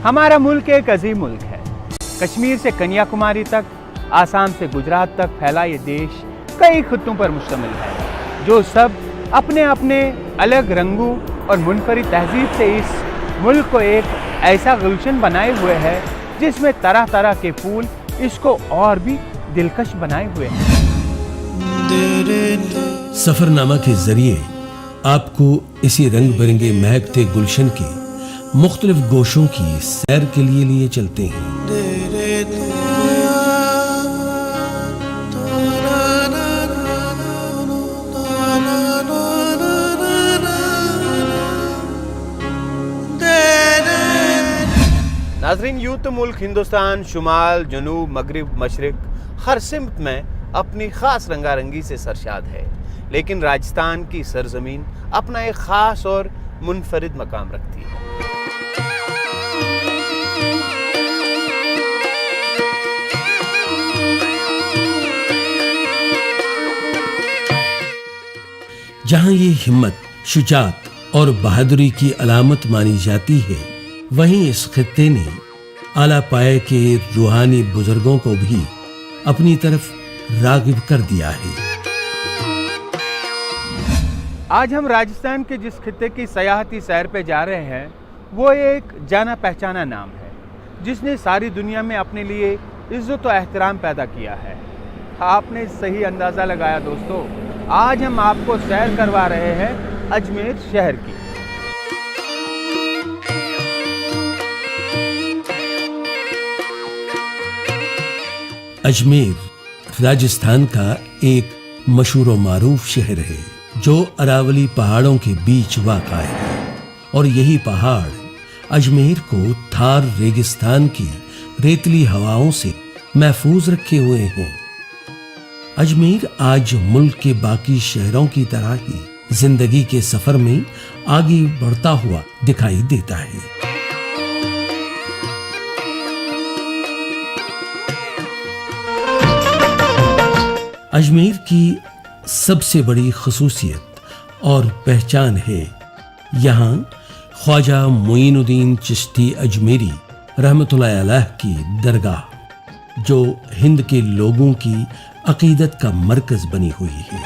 हमारा मुल्क एक अजीम मुल्क है। कश्मीर से कन्याकुमारी तक, आसाम से गुजरात तक फैला ये देश कई खित्तों पर मुश्तमिल है, जो सब अपने अपने अलग रंगों और मुनफरिद तहजीब से इस मुल्क को एक ऐसा गुलशन बनाए हुए है जिसमें तरह तरह के फूल इसको और भी दिलकश बनाए हुए हैं। सफरनामा के जरिए आपको इसी रंग बिरंगे महकते गुलशन के मुख्तलिफ गोशों की सैर के लिए चलते हैं। नाज़रीन, यूं तो मुल्क हिंदुस्तान शुमाल, जनूब, मगरिब, मशरिक हर सिमत में अपनी ख़ास रंगारंगी से सरशाद है, लेकिन राजस्थान की सरजमीन अपना एक ख़ास और मुनफरिद मकाम रखती है। जहां ये हिम्मत, शुजात और बहादुरी की अलामत मानी जाती है, वहीं इस खित्ते ने आला पाए के रूहानी बुजुर्गों को भी अपनी तरफ रागिब कर दिया है। आज हम राजस्थान के जिस खित्ते की सयाहती सैर पे जा रहे हैं, वो एक जाना पहचाना नाम है जिसने सारी दुनिया में अपने लिए इज्जत और एहतराम पैदा किया है। आपने सही अंदाज़ा लगाया दोस्तों, आज हम आपको सैर करवा रहे हैं अजमेर शहर की। अजमेर राजस्थान का एक मशहूर व मारूफ शहर है जो अरावली पहाड़ों के बीच वाक़ा है, और यही पहाड़ अजमेर को थार रेगिस्तान की रेतली हवाओं से महफूज रखे हुए हैं। अजमेर आज मुल्क के बाकी शहरों की तरह ही जिंदगी के सफर में आगे बढ़ता हुआ दिखाई देता है। अजमेर की सबसे बड़ी खुसूसियत और पहचान है यहाँ ख्वाजा मोइनुद्दीन चिश्ती अजमेरी रहमतुल्लाह अलैह की दरगाह, जो हिंद के लोगों की अकीदत का मरकज बनी हुई है।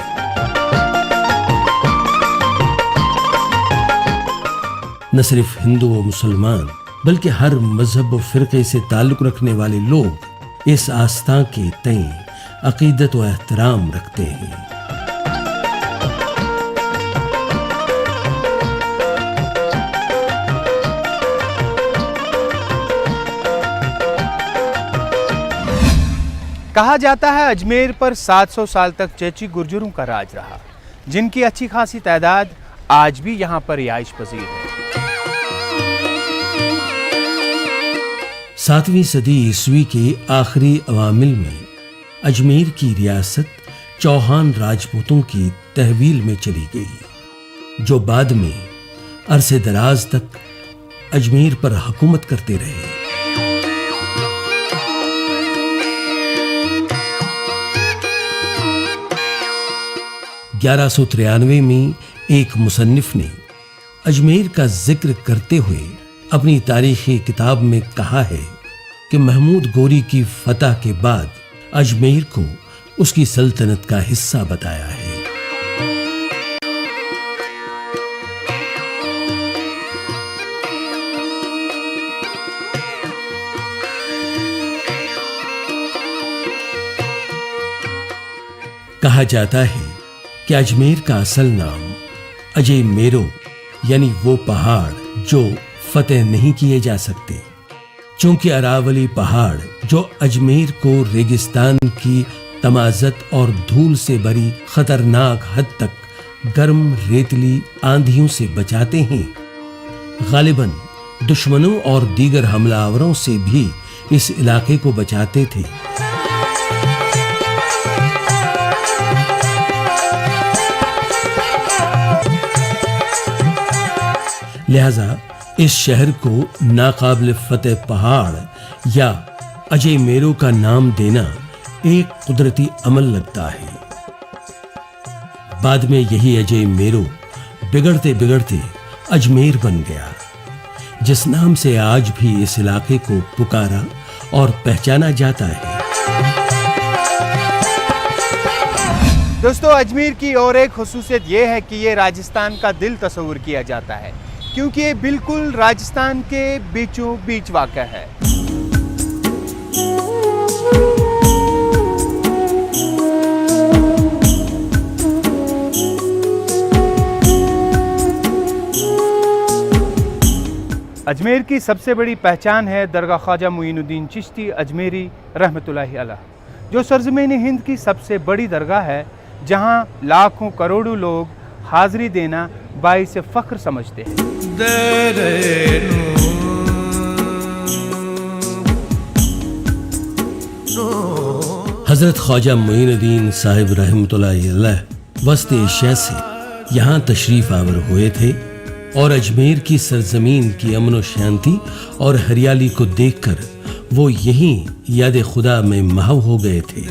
न सिर्फ हिंदू व मुसलमान बल्कि हर मजहब व फिरके से ताल्लुक रखने वाले लोग इस आस्था के तय अकीदत व एहतराम रखते हैं। कहा जाता है अजमेर पर 700 साल तक चेची गुर्जरों का राज रहा, जिनकी अच्छी खासी तादाद आज भी यहाँ पर रिहाइश पजीर है। 7वीं सदी ईस्वी के आखिरी अवामिल में अजमेर की रियासत चौहान राजपूतों की तहवील में चली गई, जो बाद में अरसे दराज तक अजमेर पर हुकूमत करते रहे। (1193) में एक मुसन्निफ ने अजमेर का जिक्र करते हुए अपनी तारीखी किताब में कहा है कि महमूद गोरी की फतह के बाद अजमेर को उसकी सल्तनत का हिस्सा बताया है। कहा जाता है कि अजमेर का असल नाम अजय मेरो यानी वो पहाड़ जो फतेह नहीं किए जा सकते, चूंकि अरावली पहाड़ जो अजमेर को रेगिस्तान की तमाज़त और धूल से भरी खतरनाक हद तक गर्म रेतली आंधियों से बचाते हैं, गालिबन दुश्मनों और दीगर हमलावरों से भी इस इलाके को बचाते थे। लिहाजा इस शहर को नाकाबिल फतेह पहाड़ या अजय मेरो का नाम देना एक कुदरती अमल लगता है। बाद में यही अजय मेरो बिगड़ते बिगड़ते अजमेर बन गया, जिस नाम से आज भी इस इलाके को पुकारा और पहचाना जाता है। दोस्तों, अजमेर की और एक खुसूसियत ये है कि ये राजस्थान का दिल तस्वुर किया जाता है, क्योंकि ये बिल्कुल राजस्थान के बीचों बीच वाक़ा है। अजमेर की सबसे बड़ी पहचान है दरगाह ख्वाजा मुईनुद्दीन चिश्ती अजमेरी रहमतुल्लाहि अलैह, जो सरज़मीन हिंद की सबसे बड़ी दरगाह है, जहां लाखों करोड़ों लोग हाज़िरी देना बाइस फ़ख्र समझते हैं। हज़रत ख्वाजा मुईनुद्दीन साहिब रहमतुल्लाहि अलैह वस्त एशिया से यहाँ तशरीफ़ आवर हुए थे और अजमेर की सरजमीन की अमन व शांति और हरियाली को देखकर वो यहीं याद खुदा में महव हो गए थे।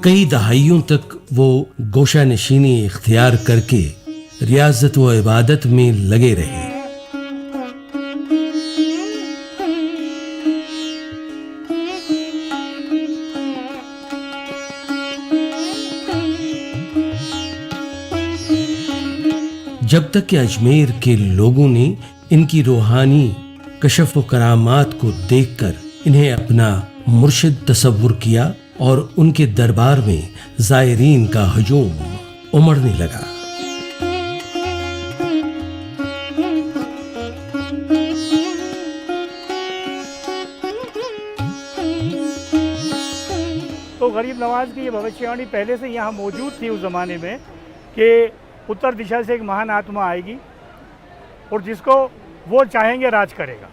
कई दहाइयों तक वो गोशा नशीनी इख्तियार करके रियाजत व इबादत में लगे रहे। जब तक कि अजमेर के लोगों ने इनकी रूहानी कशफ व करामात को देखकर इन्हें अपना मुर्शिद तसव्वुर किया और उनके दरबार में ज़ायरीन का हजूम उमड़ने लगा। तो गरीब नवाज की ये भविष्यवाणी पहले से यहाँ मौजूद थी उस ज़माने में कि उत्तर दिशा से एक महान आत्मा आएगी और जिसको वो चाहेंगे राज करेगा।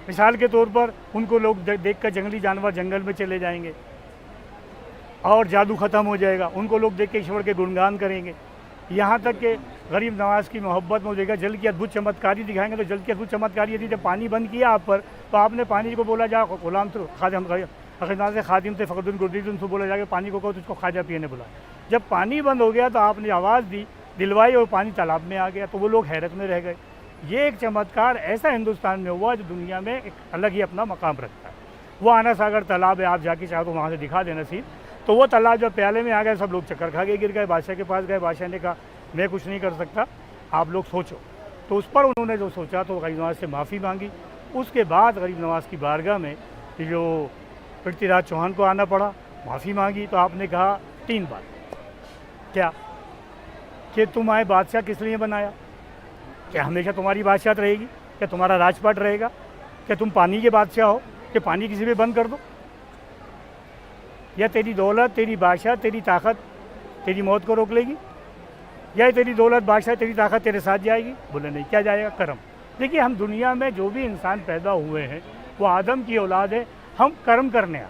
मिसाल के तौर पर उनको लोग देखकर जंगली जानवर जंगल में चले जाएंगे और जादू ख़त्म हो जाएगा। उनको लोग देख के ईश्वर के गुणगान करेंगे। यहाँ तक कि गरीब नवाज की मोहब्बत में हो जाएगा। जल की अद्भुत चमत्कारी दिखाएंगे तो जल की अद्भुत चमत्कारी यदि जब पानी बंद किया आप पर तो आपने पानी को बोला जा गुलाम तो खादिम से फ़खरुद्दीन गुरदीन से बोला जाएगा पानी को कहो तुझको ख्वाजा पीने बुला। जब पानी बंद हो गया तो आपने आवाज़ दी, दिलवाई और पानी तालाब में आ गया, तो वो लोग हैरत में रह गए। ये एक चमत्कार ऐसा हिंदुस्तान में हुआ जो दुनिया में एक अलग ही अपना मकाम रखता है। वो आना सागर तालाब है, आप जाके चाहो तो वहाँ से दिखा देना सीन। तो वो तालाब जब प्याले में आ गए सब लोग चक्कर खा के गिर गए। बादशाह के पास गए, बादशाह ने कहा मैं कुछ नहीं कर सकता, आप लोग सोचो। तो उस पर उन्होंने जो सोचा तो गरीब नवाज से माफ़ी मांगी। उसके बाद गरीब नवाज की बारगाह में जो पृथ्वीराज चौहान को आना पड़ा, माफ़ी मांगी। तो आपने कहा 3 बात, क्या कि तुम आए बादशाह किस लिए बनाया, क्या हमेशा तुम्हारी बादशाहत रहेगी, क्या तुम्हारा राजपाट रहेगा, क्या तुम पानी के बादशाह हो कि पानी किसी पे बंद कर दो, या तेरी दौलत तेरी बादशाह तेरी ताकत तेरी मौत को रोक लेगी, या तेरी दौलत बादशाह तेरी ताकत तेरे साथ जाएगी। बोले नहीं, क्या जाएगा, कर्म। देखिए हम दुनिया में जो भी इंसान पैदा हुए हैं वो आदम की औलाद है। हम कर्म करने आए,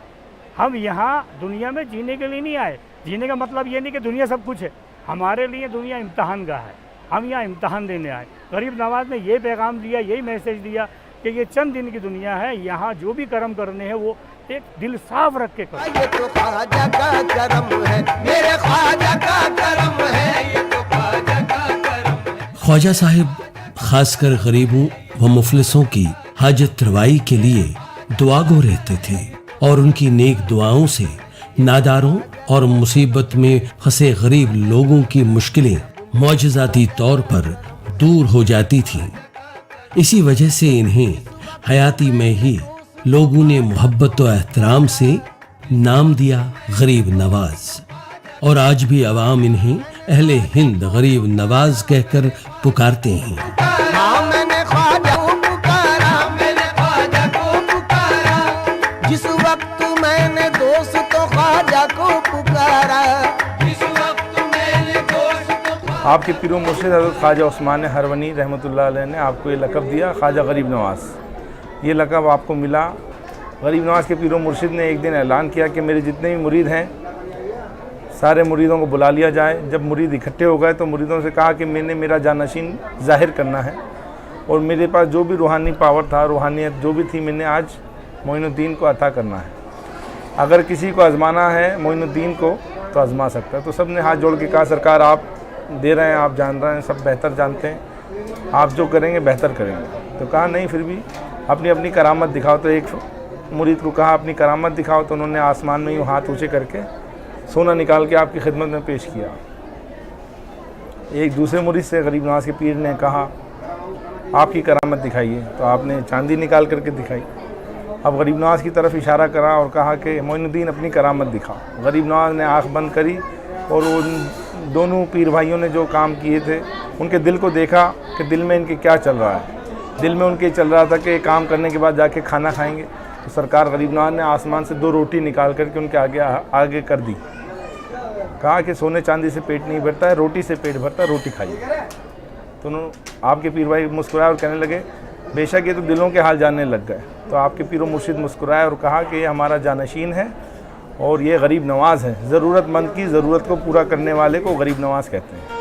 हम यहाँ दुनिया में जीने के लिए नहीं आए। जीने का मतलब ये नहीं कि दुनिया सब कुछ है, हमारे लिए दुनिया इम्तहान का है, हम यहाँ इम्तहान देने आए। गरीब नवाज ने ये पैगाम दिया, यही मैसेज दिया कि ये चंद दिन की दुनिया है, यहाँ जो भी कर्म करने हैं वो एक दिल साफ रख के करो। ये तो ख्वाजा का करम है, मेरे ख्वाजा का करम है, ये तो ख्वाजा का करम है। ख्वाजा साहिब खासकर गरीबों व मुफलिसों की हाजत रवाई के लिए दुआगो रहते थे और उनकी नेक दुआओं से नादारों और मुसीबत में फंसे गरीब लोगों की मुश्किलें मौजज़ाती तौर पर दूर हो जाती थीं। इसी वजह से इन्हें हयाती में ही लोगों ने मोहब्बत व एहतराम से नाम दिया गरीब नवाज, और आज भी अवाम इन्हें अहले हिंद गरीब नवाज कहकर पुकारते हैं। हाँ मैंने ख्वाजा को पुकारा, मैंने ख्वाजा को पुकारा, जिस वक्त मैंने दोस्त तो ख्वाजा को पुकारा, जिस वक्त मैंने दोस्त। आपके पीरो मुर्शिद हज़रत ख्वाजा उस्मान हरवनी रहमतुल्लाह अलैह ने आपको ये लक़ब दिया ख्वाजा गरीब नवाज़। ये लक़ब आपको मिला। गरीब नवाज़ के पीरो मुर्शिद ने एक दिन ऐलान किया कि मेरे जितने भी मुरीद हैं सारे मुरीदों को बुला लिया जाए। जब मुरीद इकट्ठे हो गए तो मुरीदों से कहा कि मैंने मेरा जानशीन ज़ाहिर करना है। और मेरे पास जो भी रूहानी पावर था, रूहानियत जो भी थी, मैंने आज मोइनुद्दीन को अता करना है। अगर किसी को आजमाना है मोइनुद्दीन को तो आजमा सकता है। तो सब ने हाथ जोड़ के कहा सरकार आप दे रहे हैं, आप जान रहे हैं, सब बेहतर जानते हैं, आप जो करेंगे बेहतर करेंगे। तो कहा नहीं फिर भी अपनी अपनी करामत दिखाओ। तो एक मुरीद को कहा अपनी करामत दिखाओ, तो उन्होंने आसमान में यूँ हाथ ऊँचे करके सोना निकाल के आपकी खिदमत में पेश किया। एक दूसरे मुरीद से गरीब नवाज के पीर ने कहा आपकी करामत दिखाइए, तो आपने चांदी निकाल करके दिखाई। अब गरीब नवाज की तरफ इशारा करा और कहा कि मोइनुद्दीन अपनी करामत दिखाओ। गरीब नवाज ने आँख बंद करी और उन दोनों पीर भाइयों ने जो काम किए थे उनके दिल को देखा कि दिल में इनके क्या चल रहा है। दिल में उनके चल रहा था कि काम करने के बाद जाके खाना खाएंगे। तो सरकार गरीब नवाज ने आसमान से 2 रोटी निकाल करके उनके आगे कर दी। कहा कि सोने चांदी से पेट नहीं भरता है, रोटी से पेट भरता है, रोटी खाइए। तो उन्होंने आपके पीर भाई मुस्कुराए और कहने लगे बेशक ये तो दिलों के हाल जानने लग गए। तो आपके पीर मुर्शिद मुस्कुराए और कहा कि ये हमारा जानशीन है और ये गरीब नवाज है। ज़रूरतमंद की ज़रूरत को पूरा करने वाले को गरीब नवाज कहते हैं।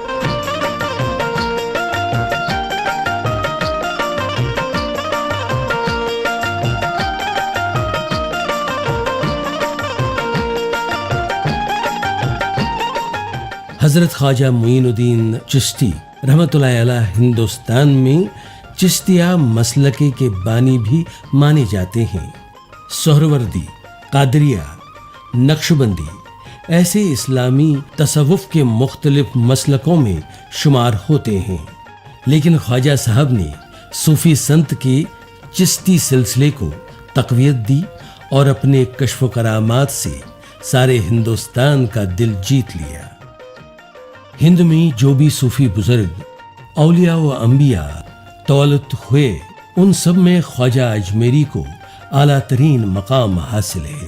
हज़रत ख्वाजा मुईनुद्दीन चिश्ती रहमतुल्लाह अलैह हिंदुस्तान में चिश्तिया मसलके के बानी भी माने जाते हैं। सोहरवर्दी, कादरिया, नक्शबंदी ऐसे इस्लामी तसव्वुफ के मुख्तलिफ मसलकों में शुमार होते हैं, लेकिन ख्वाजा साहब ने सूफी संत के चिश्ती सिलसिले को तक़वियत दी और अपने कश्फ करामात से सारे हिंदुस्तान का दिल जीत लिया। हिंद में जो भी सूफी बुजुर्ग औलिया व अंबिया तौलत हुए, उन सब में ख्वाजा अजमेरी को आला तरीन मकाम हासिल है।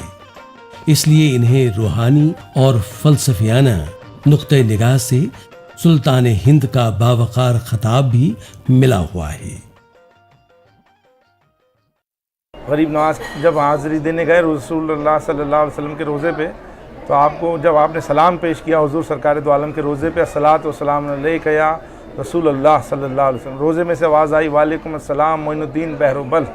इसलिए इन्हें रूहानी और फलसफियाना नुक्ते निगाह से सुल्तान हिंद का बावकार खिताब भी मिला हुआ है। गरीब नवाज जब हाज़िरी देने गए रसूलुल्लाह सल्लल्लाहु अलैहि वसल्लम के रोज़े पे, तो आपको जब आपने सलाम पेश किया हुजूर सरकार दो आलम के रोज़े पे, अस्सलातु वस्सलाम अलैका या रसूलुल्लाह सल्लल्लाहु अलैहि वसल्लम, रोज़े में से आवाज़ आई वालेकुम अस्सलाम मोइनुद्दीन बहरुबल।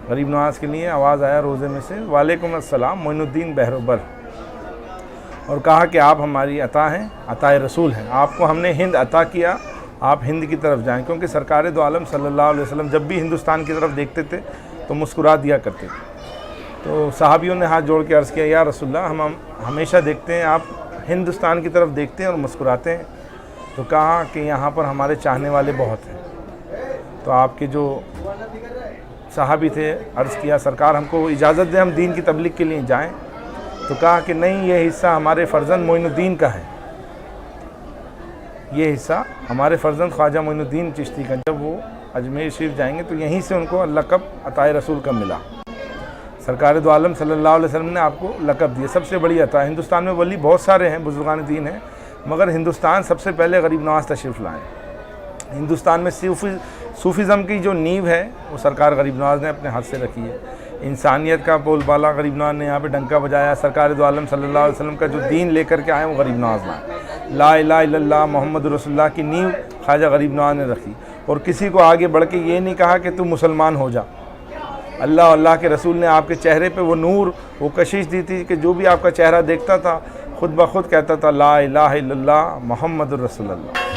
गरीब नवाज के लिए आवाज़ आया रोज़े में से वालेकुम अस्सलाम मोइनुद्दीन बहरुबल, और कहा कि आप हमारी अता हैं, अताए रसूल हैं, आपको हमने हिंद अता किया, आप हिंद की तरफ जाएं। क्योंकि सरकार दो आलम सल्लल्लाहु अलैहि वसल्लम जब भी हिंदुस्तान की तरफ देखते थे तो मुस्कुरा दिया करते थे। तो सहाबियों ने हाथ जोड़ के अर्ज़ किया या रसूलल्लाह, हम हमेशा देखते हैं आप हिंदुस्तान की तरफ देखते हैं और मुस्कुराते हैं। तो कहा कि यहाँ पर हमारे चाहने वाले बहुत हैं। तो आपके जो सहाबी थे अर्ज़ किया सरकार हमको इजाज़त दें हम दीन की तबलीग के लिए जाएं। तो कहा कि नहीं, ये हिस्सा हमारे फ़र्जंद मोइनुद्दीन का है, ये हिस्सा हमारे फ़र्जंद ख्वाजा मोइनुद्दीन चिश्ती का। जब वो अजमेर शरीफ जाएंगे तो यहीं से उनको लक़ब अताए रसूल का मिला। सरकार दो आलम सल्लल्लाहु अलैहि वसल्लम ने आपको लक़ब दिया, सबसे बड़ी अता। हिंदुस्तान में वली बहुत सारे हैं, बुजुर्गान दीन हैं, मगर हिंदुस्तान सबसे पहले गरीब नवाज तशरीफ़ लाए। हिंदुस्तान में सूफ़ीज़म की जो नींव है वो सरकार गरीब नवाज ने अपने हाथ से रखी है। इंसानियत का बोलबाला गरीब नवाज ने यहाँ पे डंका बजाया। सरकार दो आलम सल्लल्लाहु अलैहि वसल्लम का जो दीन लेकर के आए वो गरीब नवाज लाए। ला इलाहा इल्लल्लाह मोहम्मद रसूलुल्लाह की नींव ख्वाजा गरीब नवाज ने रखी, और किसी को आगे बढ़ के ये नहीं कहा कि तू मुसलमान हो जा। अल्लाह अल्लाह के रसूल ने आपके चेहरे पे वो नूर, वो कशिश दी थी कि जो भी आपका चेहरा देखता था खुद ब खुद कहता था ला इलाहा इल्लल्लाह मोहम्मद रसूलुल्लाह।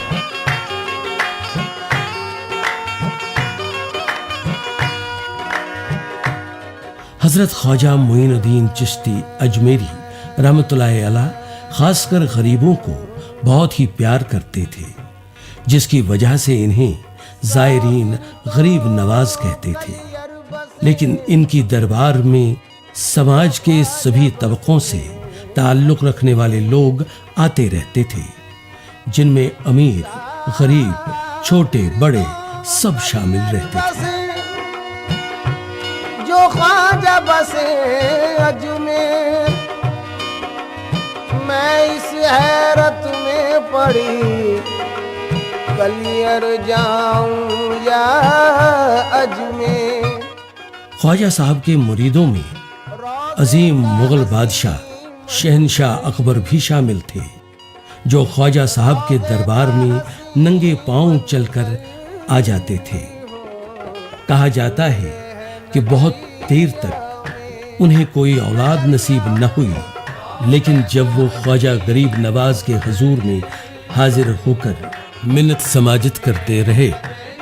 हज़रत ख्वाजा मुईनुद्दीन चिश्ती अजमेरी रहमतुल्लाह अलैह खासकर गरीबों को बहुत ही प्यार करते थे, जिसकी वजह से इन्हें ज़ायरीन गरीब नवाज कहते थे। लेकिन इनकी दरबार में समाज के सभी तबकों से ताल्लुक़ रखने वाले लोग आते रहते थे, जिनमें अमीर, गरीब, छोटे बड़े सब शामिल रहते थे। जो ख्वाजा बसे अजमेर, मैं इस हैरत में पड़ी कलियर जाऊं या अजमेर। ख्वाजा साहब के मुरीदों में अजीम मुगल बादशाह शहनशाह अकबर भी शामिल थे, जो ख्वाजा साहब के दरबार में नंगे पांव चलकर आ जाते थे। कहा जाता है कि बहुत देर तक उन्हें कोई औलाद नसीब न हुई, लेकिन जब वो ख्वाजा गरीब नवाज के हुजूर में हाजिर होकर मिन्नत समाजत करते रहे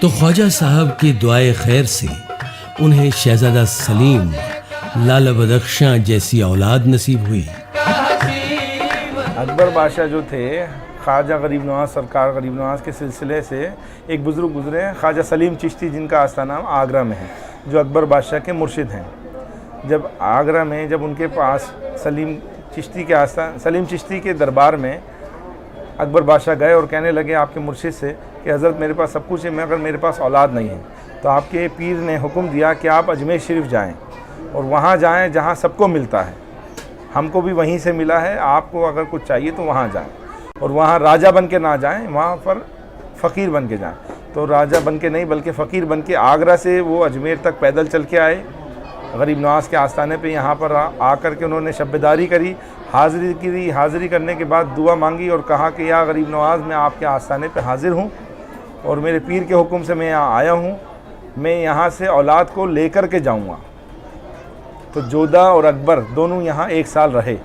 तो ख्वाजा साहब की दुआए खैर से उन्हें शहजादा सलीम, लाला बदख्शां जैसी औलाद नसीब हुई। अकबर बादशाह जो थे, ख्वाजा गरीब नवाज सरकार गरीब नवाज के सिलसिले से एक बुज़ुर्ग गुजरे हैं, ख्वाजा सलीम चिश्ती, जिनका आस्थाना आगरा में है, जो अकबर बादशाह के मुर्शिद हैं। जब आगरा में जब उनके पास सलीम चिश्ती के दरबार में अकबर बादशाह गए और कहने लगे आपके मुर्शिद से कि हज़रत मेरे पास सब कुछ है, मगर मेरे पास औलाद नहीं है, तो आपके पीर ने हुक्म दिया कि आप अजमेर शरीफ जाएं और वहाँ जाएं जहाँ सबको मिलता है, हमको भी वहीं से मिला है, आपको अगर कुछ चाहिए तो वहाँ जाएं, और वहाँ राजा बन के ना जाएं, वहाँ पर फ़कीर बन के जाएं। तो राजा बन के नहीं बल्कि फ़कीर बन के आगरा से वो अजमेर तक पैदल चल के आए। गरीब नवाज के आस्थाने पे यहाँ पर आकर के उन्होंने शब्बेदारी करी, हाज़िरी करने के बाद दुआ मांगी और कहा कि या गरीब नवाज, मैं आपके आस्थाने पे हाज़िर हूँ और मेरे पीर के हुक्म से मैं यहाँ आया हूँ, मैं यहाँ से औलाद को लेकर के जाऊँगा। तो जोधा और अकबर दोनों यहाँ 1 साल रहे,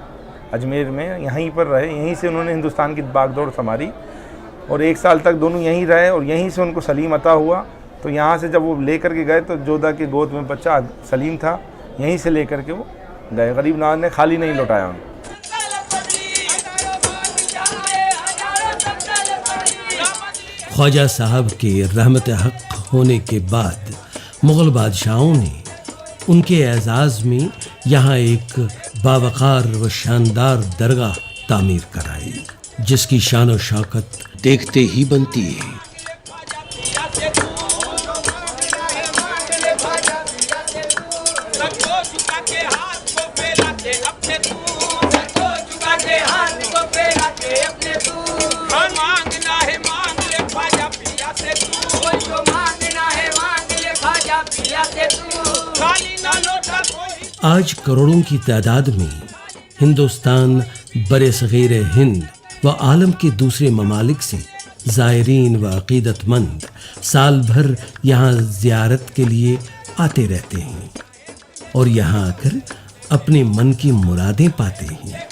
अजमेर में यहीं पर रहे, यहीं से उन्होंने हिंदुस्तान की बागडोर संभाली और 1 साल तक दोनों यहीं रहे और यहीं से उनको सलीम अता हुआ। तो यहाँ से जब वो लेकर के गए तो जोधा की गोद में बच्चा सलीम था, यहीं से लेकर के वो गए। गरीब नवाज ने खाली नहीं लौटाया उनको। ख्वाजा साहब के रहमत हक होने के बाद मुग़ल बादशाहों ने उनके एजाज़ में यहाँ एक बावक़ार व शानदार दरगाह तामीर कराई, जिसकी शान और शौकत देखते ही बनती है। आज करोड़ों की तादाद में हिंदुस्तान, बरे-सग़ीर हिंद व आलम के दूसरे ममालिक से ज़ायरीन व अक़ीदतमंद साल भर यहाँ ज़ियारत के लिए आते रहते हैं और यहाँ आकर अपने मन की मुरादें पाते हैं।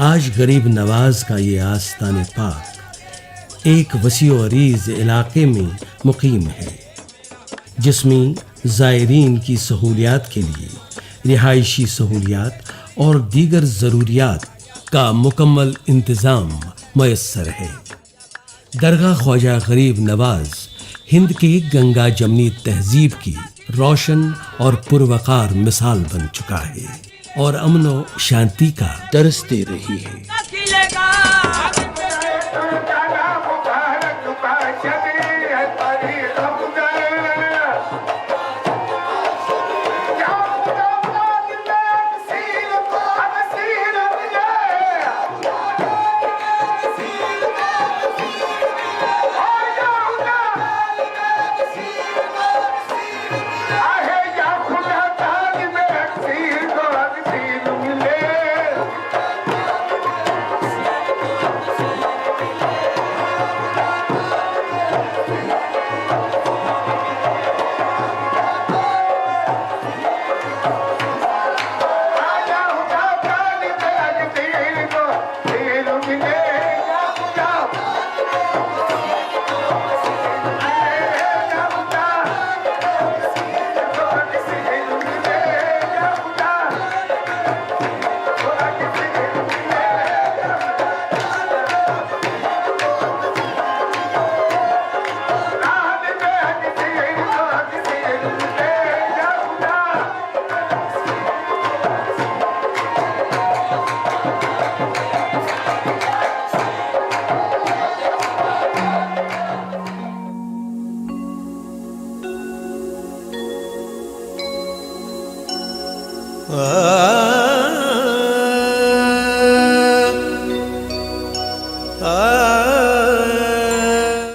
आज गरीब नवाज का ये आस्ताने पाक एक वसीओ अरीज इलाके में मुकीम है, जिसमें ज़ायरीन की सहूलियात के लिए रिहायशी सहूलियात और दीगर ज़रूरियात का मुकम्मल इंतज़ाम मयस्सर है। दरगाह ख्वाजा गरीब नवाज हिंद के गंगा जमनी तहजीब की रोशन और पुरवकार मिसाल बन चुका है और अमन व शांति का दर्स दे रही है।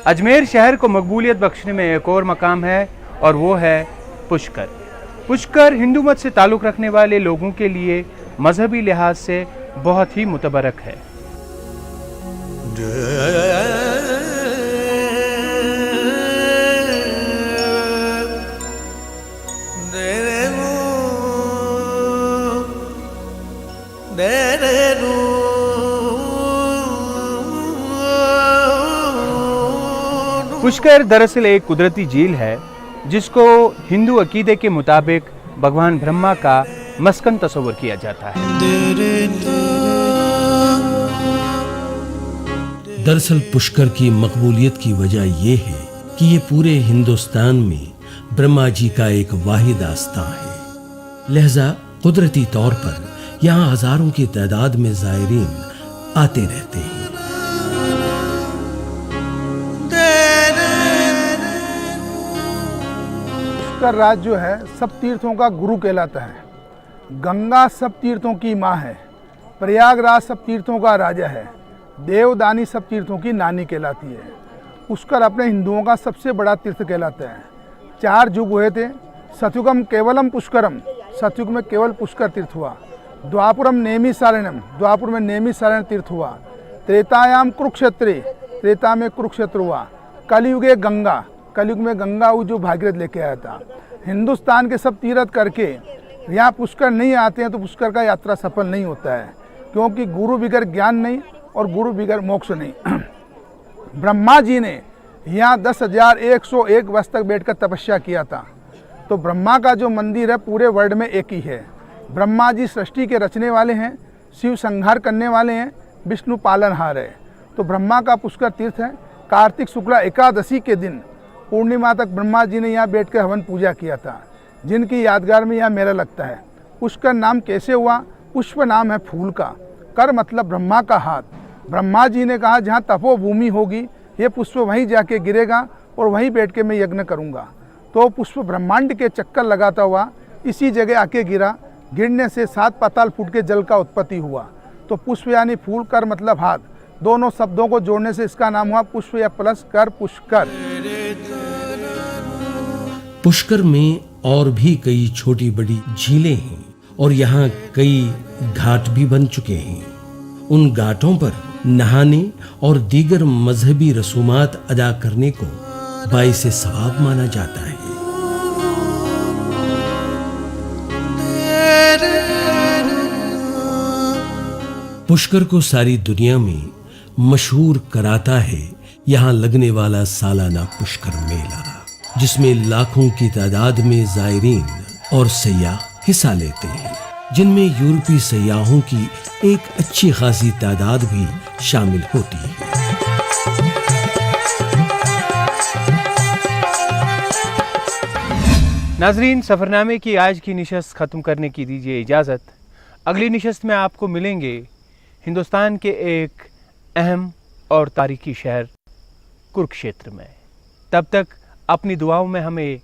अजमेर शहर को मकबूलियत बख्शने में एक और मकाम है और वो है पुष्कर। पुष्कर हिंदू मत से ताल्लुक़ रखने वाले लोगों के लिए मजहबी लिहाज से बहुत ही मुतबरक है। पुष्कर दरअसल एक कुदरती झील है जिसको हिंदू अकीदे के मुताबिक भगवान ब्रह्मा का मस्कन तस्वर किया जाता है। दरअसल पुष्कर की मकबूलियत की वजह यह है कि ये पूरे हिंदुस्तान में ब्रह्मा जी का एक वाहिद आस्था है। लिहाजा कुदरती तौर पर यहाँ हजारों की तादाद में जायरीन आते रहते हैं। पुष्कर राज जो है सब तीर्थों का गुरु कहलाता है। गंगा सब तीर्थों की माँ है। प्रयागराज सब तीर्थों का राजा है। देवदानी सब तीर्थों की नानी कहलाती है। पुष्कर अपने हिंदुओं का सबसे बड़ा तीर्थ कहलाता है। 4 युग हुए थे। सतयुगम केवलम पुष्करम, सतयुग में केवल पुष्कर तीर्थ हुआ। द्वापुरम नेमी सारणम, द्वापुर में नेमी सारण तीर्थ हुआ। त्रेतायाम कुरुक्षेत्रे, त्रेता में कुरुक्षेत्र हुआ। कलयुगे गंगा, कलयुग में गंगा हुई जो भागीरथ लेके आया था। हिंदुस्तान के सब तीर्थ करके यहाँ पुष्कर नहीं आते हैं तो पुष्कर का यात्रा सफल नहीं होता है, क्योंकि गुरु बिगर ज्ञान नहीं और गुरु बिगर मोक्ष नहीं। ब्रह्मा जी ने यहाँ 10,101 वर्ष तक बैठकर तपस्या किया था। तो ब्रह्मा का जो मंदिर है पूरे वर्ल्ड में एक ही है। ब्रह्मा जी सृष्टि के रचने वाले हैं, शिव संहार करने वाले हैं, विष्णु पालनहार है। तो ब्रह्मा का पुष्कर तीर्थ है। कार्तिक शुक्ला एकादशी के दिन पूर्णिमा तक ब्रह्मा जी ने यहाँ बैठकर हवन पूजा किया था, जिनकी यादगार में यहाँ मेला लगता है। पुष्कर नाम कैसे हुआ? पुष्प नाम है फूल का, कर मतलब ब्रह्मा का हाथ। ब्रह्मा जी ने कहा जहाँ तपोभूमि होगी ये पुष्प वहीं जाके गिरेगा और वहीं बैठ के मैं यज्ञ करूँगा। तो पुष्प ब्रह्मांड के चक्कर लगाता हुआ इसी जगह आके गिरा। गिरने से 7 पाताल फुट के जल का उत्पत्ति हुआ। तो पुष्प यानी फूल, कर मतलब हाथ, दोनों शब्दों को जोड़ने से इसका नाम हुआ पुष्प या प्लस कर पुष्कर। पुष्कर में और भी कई छोटी बड़ी झीलें हैं और यहाँ कई घाट भी बन चुके हैं। उन घाटों पर नहाने और दीगर मजहबी रसूमात अदा करने को बाइसे सवाब माना जाता है। पुष्कर को सारी दुनिया में मशहूर कराता है यहाँ लगने वाला सालाना पुष्कर मेला, जिसमें लाखों की तादाद में जायरीन और सयाह हिस्सा लेते हैं, जिनमें यूरोपीय सयाहों की एक अच्छी खासी तादाद भी शामिल होती है। नाजरीन, सफ़रनामे की आज की निशस्त ख़त्म करने की दीजिए इजाज़त। अगली निशस्त में आपको मिलेंगे हिंदुस्तान के एक अहम और तारीखी शहर कुरुक्षेत्र में। तब तक अपनी दुआओं में हमें